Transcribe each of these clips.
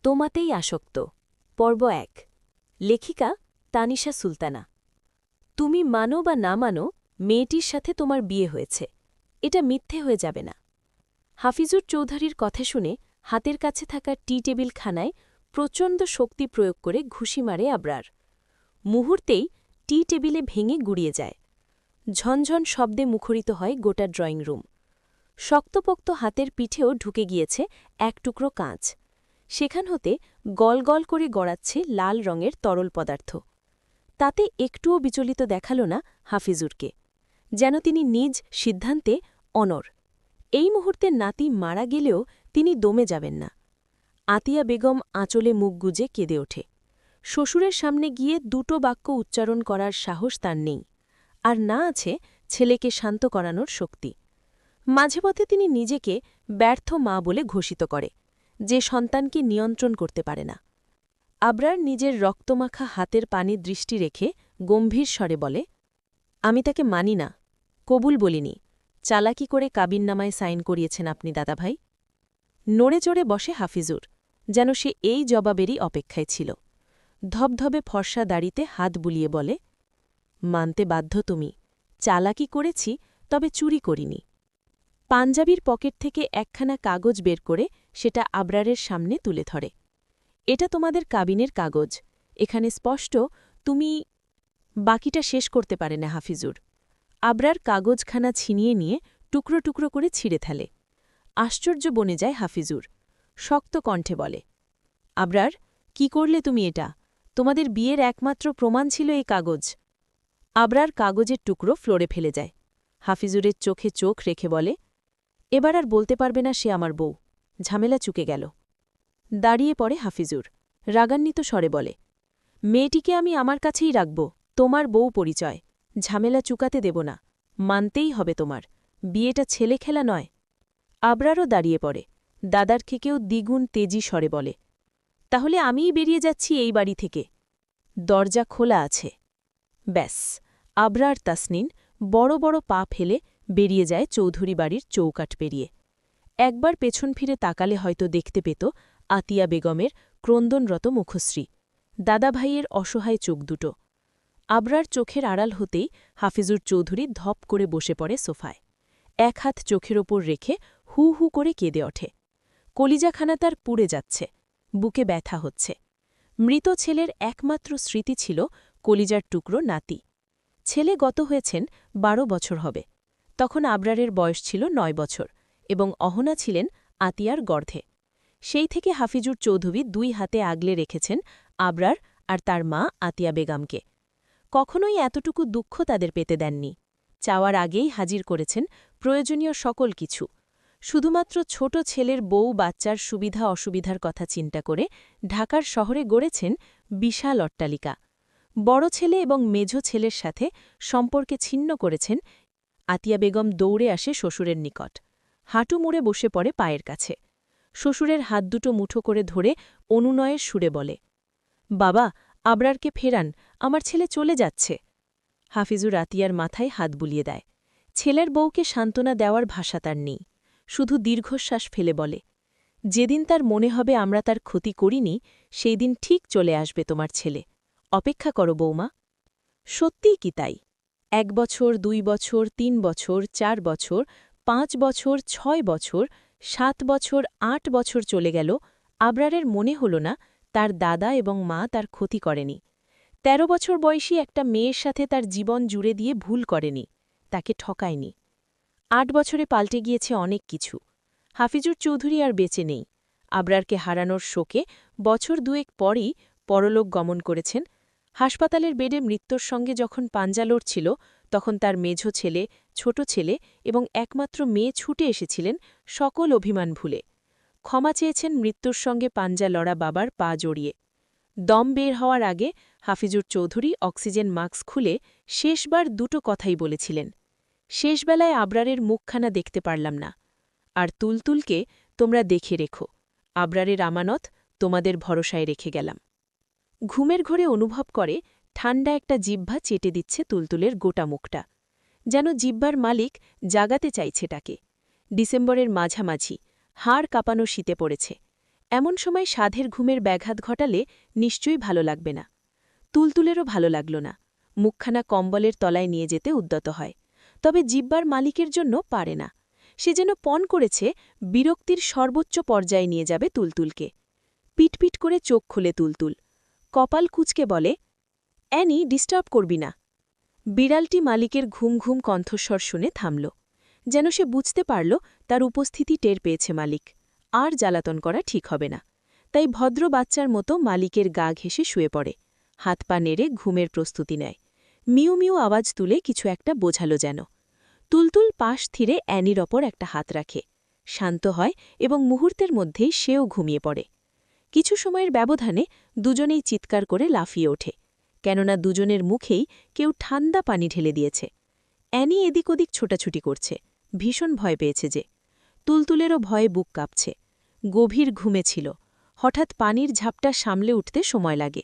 তোমাতেই আসক্ত পর্ব ১ লেখিকা তানিশা সুলতানা। তুমি মানো বা না মানো, মেয়েটির সাথে তোমার বিয়ে হয়েছে, এটা মিথ্যে হয়ে যাবে না। হাফিজুর চৌধুরীর কথা শুনে হাতের কাছে থাকা টি টেবিল খানায় প্রচণ্ড শক্তি প্রয়োগ করে ঘুষি মারে আবরার। মুহূর্তেই টি টেবিলে ভেঙে গুড়িয়ে যায়। ঝনঝন শব্দে মুখরিত হয় গোটা ড্রয়িং রুম। শক্তপোক্ত হাতের পিঠেও ঢুকে গিয়েছে এক টুকরো কাঁচ। সেখান হতে গল গল করে গড়াচ্ছে লাল রঙের তরল পদার্থ। তাতে একটুও বিচলিত দেখাল না হাফিজুরকে, যেন তিনি নিজ সিদ্ধান্তে অনড়। এই মুহূর্তে নাতি মারা গেলেও তিনি দমে যাবেন না। আতিয়া বেগম আঁচলে মুখ গুজে কেঁদে ওঠে। শ্বশুরের সামনে গিয়ে দুটো বাক্য উচ্চারণ করার সাহস তার নেই, আর না আছে ছেলেকে শান্ত করানোর শক্তি। মাঝেপথে তিনি নিজেকে ব্যর্থ মা বলে ঘোষিত করে, যে সন্তানকে নিয়ন্ত্রণ করতে পারে না। আবরার নিজের রক্তমাখা হাতের পানি দৃষ্টি রেখে গম্ভীর স্বরে বলে, আমি তাকে মানি না, কবুল বলিনি। চালাকি করে কাবিননামায় সাইন করিয়েছেন আপনি দাদাভাই। নড়ে চড়ে বসে হাফিজুর, যেন সে এই জবাবেরই অপেক্ষায় ছিল। ধবধবে ফর্সা দাড়িতে হাত বুলিয়ে বলে, মানতে বাধ্য তুমি, চালাকি করেছি, তবে চুরি করিনি। পাঞ্জাবির পকেট থেকে একখানা কাগজ বের করে সেটা আবরারের সামনে তুলে ধরে। এটা তোমাদের কাবিনের কাগজ, এখানে স্পষ্ট তুমি। বাকিটা শেষ করতে পারে না হাফিজুর। আবরার কাগজখানা ছিনিয়ে নিয়ে টুকরো টুকরো করে ছিঁড়ে ফেলে। আশ্চর্য বনে যায় হাফিজুর, শক্ত কণ্ঠে বলে, আবরার, কি করলে তুমি এটা? তোমাদের বিয়ের একমাত্র প্রমাণ ছিল এই কাগজ। আবরার কাগজের টুকরো ফ্লোরে ফেলে যায়। হাফিজুরের চোখে চোখ রেখে বলে, এবার আর বলতে পারবে না সে আমার বউ, ঝামেলা চুকে গেল। দাঁড়িয়ে পড়ে হাফিজুর, রাগান্বিত স্বরে বলে, মেয়েটিকে আমি আমার কাছেই রাখব, তোমার বউ পরিচয়, ঝামেলা চুকাতে দেব না, মানতেই হবে তোমার, বিয়েটা ছেলে খেলা নয়। আবরারও দাঁড়িয়ে পড়ে, দাদার থেকেও দ্বিগুণ তেজি স্বরে বলে, তাহলে আমিই বেরিয়ে যাচ্ছি এই বাড়ি থেকে। দরজা খোলা আছে। ব্যাস, আবরার তাসনিন বড় বড় পা ফেলে বেরিয়ে যায় চৌধুরী বাড়ির চৌকাঠ পেরিয়ে। একবার পেছন ফিরে তাকালে হয়তো দেখতে পেত আতিয়া বেগমের ক্রন্দনরত মুখশ্রী, দাদাভাইয়ের অসহায় চোখ দুটো। আবরার চোখের আড়াল হতেই হাফিজুর চৌধুরী ধপ করে বসে পড়ে সোফায়। এক হাত চোখের ওপর রেখে হু হু করে কেঁদে ওঠে। কলিজাখানা তার পুড়ে যাচ্ছে, বুকে ব্যথা হচ্ছে। মৃত ছেলের একমাত্র স্মৃতি ছিল কলিজার টুকরো নাতি। ছেলে গত হয়েছেন 12 বছর হবে। তখন আবরারের বয়স ছিল 9 বছর এবং অহনা ছিলেন আতিয়ার গর্ভে। সেই থেকে হাফিজুর চৌধুরী 2 হাতে আগলে রেখেছেন আবরার আর তার মা আতিয়া বেগমকে। কখনোই এতটুকু দুঃখ তাদের পেতে দেননি। চাওয়ার আগেই হাজির করেছেন প্রয়োজনীয় সকল কিছু। শুধুমাত্র ছোট ছেলের বউ বাচ্চার সুবিধা অসুবিধার কথা চিন্তা করে ঢাকার শহরে গড়েছেন বিশাল অট্টালিকা। বড় ছেলে এবং মেঝ ছেলের সাথে সম্পর্কে ছিন্ন করেছেন। আতিয়া বেগম দৌড়ে আসে শ্বশুরের নিকট, হাঁটু মুড়ে বসে পড়ে পায়ের কাছে। শ্বশুরের হাত দুটো মুঠো করে ধরে অনুনয়ের সুরে বলে, বাবা, আবরারকে ফেরান, আমার ছেলে চলে যাচ্ছে। হাফিজুর আতিয়ার মাথায় হাত বুলিয়ে দেয়। ছেলের বউকে সান্ত্বনা দেওয়ার ভাষা তার নেই, শুধু দীর্ঘশ্বাস ফেলে বলে, যেদিন তার মনে হবে আমরা তার ক্ষতি করিনি, সেই দিন ঠিক চলে আসবে তোমার ছেলে, অপেক্ষা করো বৌমা। সত্যিই কি তাই? 1 বছর, 2 বছর, 3 বছর, 4 বছর, 5 বছর, 6 বছর, 7 বছর, 8 বছর চলে গেল। আবরারের মনে হল না তার দাদা এবং মা তার ক্ষতি করেনি। 13 বছর বয়সী একটা মেয়ের সাথে তার জীবন জুড়ে দিয়ে ভুল করেনি, তাকে ঠকায়নি। 8 বছরে পাল্টে গিয়েছে অনেক কিছু। হাফিজুর চৌধুরী আর বেঁচে নেই। আবরারকে হারানোর শোকে বছর 2 পরই পরলোক গমন করেছেন। হাসপাতালের বেডে মৃত্যুর সঙ্গে যখন পাঞ্জা লড়ছিল, তখন তার মেঝ ছেলে, ছোট ছেলে এবং একমাত্র মেয়ে ছুটে এসেছিলেন সকল অভিমান ভুলে। ক্ষমা চেয়েছেন মৃত্যুর সঙ্গে পাঞ্জা লড়া বাবার পা জড়িয়ে। দম বের হওয়ার আগে হাফিজুর চৌধুরী অক্সিজেন মাস্ক খুলে শেষবার দুটো কথাই বলেছিলেন, শেষবেলায় আবরারের মুখখানা দেখতে পারলাম না, আর তুলতুলকে তোমরা দেখে রেখো, আবরারের আমানত তোমাদের ভরসায় রেখে গেলাম। ঘুমের ঘোরে অনুভব করে ঠান্ডা একটা জিহ্বা চেটে দিচ্ছে তুলতুলের গোটা মুখটা, যেন জিহ্বার মালিক জাগাতে চাইছে তাকে। ডিসেম্বরের মাঝামাঝি, হাড় কাঁপানো শীতে পড়েছে। এমন সময় সাধের ঘুমের ব্যাঘাত ঘটালে নিশ্চয়ই ভালো লাগবে না। তুলতুলেরও ভালো লাগল না, মুখখানা কম্বলের তলায় নিয়ে যেতে উদ্যত হয়, তবে জিব্বার মালিকের জন্য পারে না। সে যেন পণ করেছে বিরক্তির সর্বোচ্চ পর্যায়ে নিয়ে যাবে তুলতুলকে। পিটপিট করে চোখ খুলে তুলতুল, কপাল কুঁচকে বলে, অ্যানি, ডিস্টার্ব করবি না। বিড়ালটি মালিকের ঘুম ঘুম কণ্ঠস্বর শুনে থামল, যেন সে বুঝতে পারল তার উপস্থিতি টের পেয়েছে মালিক। আর জ্বালাতন করা ঠিক হবে না, তাই ভদ্র বাচ্চার মতো মালিকের গা ঘেঁষে শুয়ে পড়ে, হাত পা নেড়ে ঘুমের প্রস্তুতি নেয়। মিউ মিউ আওয়াজ তুলে কিছু একটা বোঝালো যেন। তুলতুল পাশ থিরে অ্যানির ওপর একটা হাত রাখে, শান্ত হয় এবং মুহূর্তের মধ্যেই সেও ঘুমিয়ে পড়ে। কিছু সময়ের ব্যবধানে দুজনেই চিৎকার করে লাফিয়ে ওঠে, কেননা দুজনের মুখেই কেউ ঠান্ডা পানি ঢেলে দিয়েছে। অ্যানি এদিক ওদিক ছোটাছুটি করছে, ভীষণ ভয় পেয়েছে যে। তুলতুলেরও ভয়ে বুক কাঁপছে। গভীর ঘুমে ছিল, হঠাৎ পানির ঝাপটা সামলে উঠতে সময় লাগে।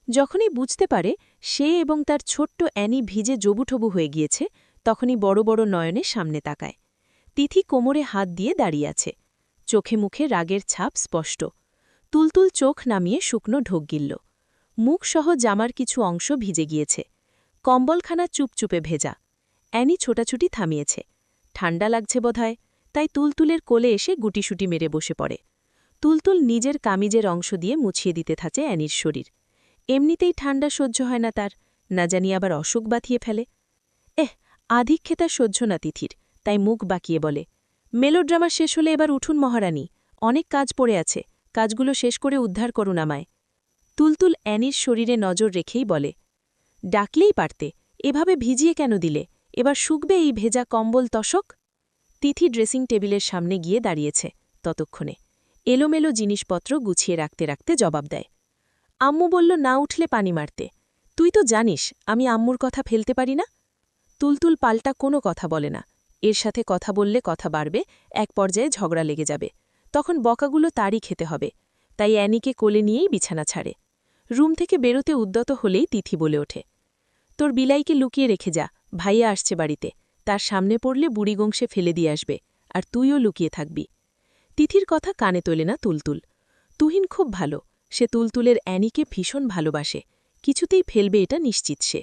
যখনই বুঝতে পারে সে এবং তার ছোট্ট অ্যানি ভিজে জবুঠবু হয়ে গিয়েছে, তখনই বড় বড় নয়নে সামনে তাকায়। তিথি কোমরে হাত দিয়ে দাঁড়িয়ে আছে, চোখে মুখে রাগের ছাপ স্পষ্ট। তুলতুল চোখ নামিয়ে শুকনো ঢোক গিলল। মুখসহ জামার কিছু অংশ ভিজে গিয়েছে, কম্বলখানা চুপচুপে ভেজা। অ্যানি ছোটাছুটি থামিয়েছে, ঠান্ডা লাগছে বোধহয়, তাই তুলতুলের কোলে এসে গুটিসুটি মেরে বসে পড়ে। তুলতুল নিজের কামিজের অংশ দিয়ে মুছিয়ে দিতে থাকে অ্যানির শরীর। এমনিতেই ঠান্ডা সহ্য হয় না তার, না জানি আবার অসুখ বাঁধিয়ে ফেলে। আধিক্যেতা সহ্য না তিথির, তাই মুখ বাঁকিয়ে বলে, মেলোড্রামা শেষ হলে এবার উঠুন মহারানী, অনেক কাজ পড়ে আছে, কাজগুলো শেষ করে উদ্ধার করুন আমায়। তুলতুল অ্যানির শরীরে নজর রেখেই বলে, ডাকলেই পারতে, এভাবে ভিজিয়ে কেন দিলে, এবার শুকবে এই ভেজা কম্বল তশক। তিথি ড্রেসিং টেবিলের সামনে গিয়ে দাঁড়িয়েছে, ততক্ষণে এলোমেলো জিনিসপত্র গুছিয়ে রাখতে রাখতে জবাব দেয়, আম্মু বলল না উঠলে পানি মারতে, তুই তো জানিস আমি আম্মুর কথা ফেলতে পারি না। তুলতুল পাল্টা কোনো কথা বলে না, এর সাথে কথা বললে কথা বাড়বে, এক পর্যায়ে ঝগড়া লেগে যাবে, তখন বকাগুলো তারই খেতে হবে। তাই অ্যানিকে কোলে নিয়েই বিছানা ছাড়ে। রুম থেকে বেরোতে উদ্যত হলেই তিথি বলে ওঠে, তোর বিলাইকে লুকিয়ে রেখে যা, ভাইয়া আসছে বাড়িতে, তার সামনে পড়লে বুড়িগংশে ফেলে দিয়ে আসবে, আর তুইও লুকিয়ে থাকবি। তিথির কথা কানে তোলে না তুলতুল। তুহিন খুব ভালো, সে তুলতুলের অ্যানিকে ভীষণ ভালোবাসে, কিছুতেই ফেলবে এটা নিশ্চিত সে।